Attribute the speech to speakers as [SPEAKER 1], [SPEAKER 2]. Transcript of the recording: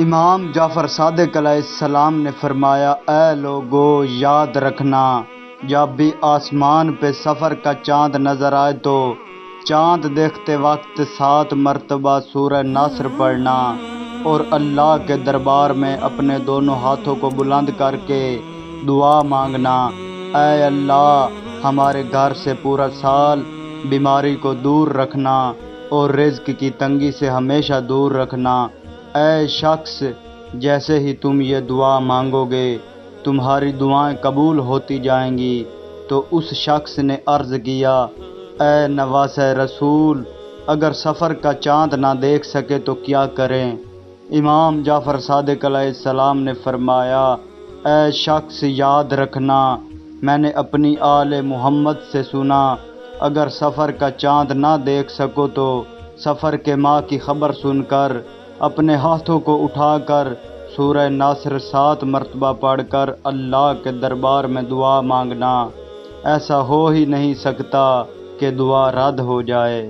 [SPEAKER 1] امام جعفر صادق علیہ السلام نے فرمایا، اے لوگو یاد رکھنا، جب بھی آسمان پہ سفر کا چاند نظر آئے تو چاند دیکھتے وقت 7 مرتبہ سورہ نصر پڑھنا اور اللہ کے دربار میں اپنے دونوں ہاتھوں کو بلند کر کے دعا مانگنا، اے اللہ ہمارے گھر سے پورا سال بیماری کو دور رکھنا اور رزق کی تنگی سے ہمیشہ دور رکھنا۔ اے شخص، جیسے ہی تم یہ دعا مانگو گے تمہاری دعائیں قبول ہوتی جائیں گی۔ تو اس شخص نے عرض کیا، اے نواسہ رسول، اگر سفر کا چاند نہ دیکھ سکے تو کیا کریں؟ امام جعفر صادق علیہ السلام نے فرمایا، اے شخص یاد رکھنا، میں نے اپنی آل محمد سے سنا، اگر سفر کا چاند نہ دیکھ سکو تو سفر کے ماہ کی خبر سن کر اپنے ہاتھوں کو اٹھا کر سورہ نصر 7 مرتبہ پڑھ کر اللہ کے دربار میں دعا مانگنا، ایسا ہو ہی نہیں سکتا کہ دعا رد ہو جائے۔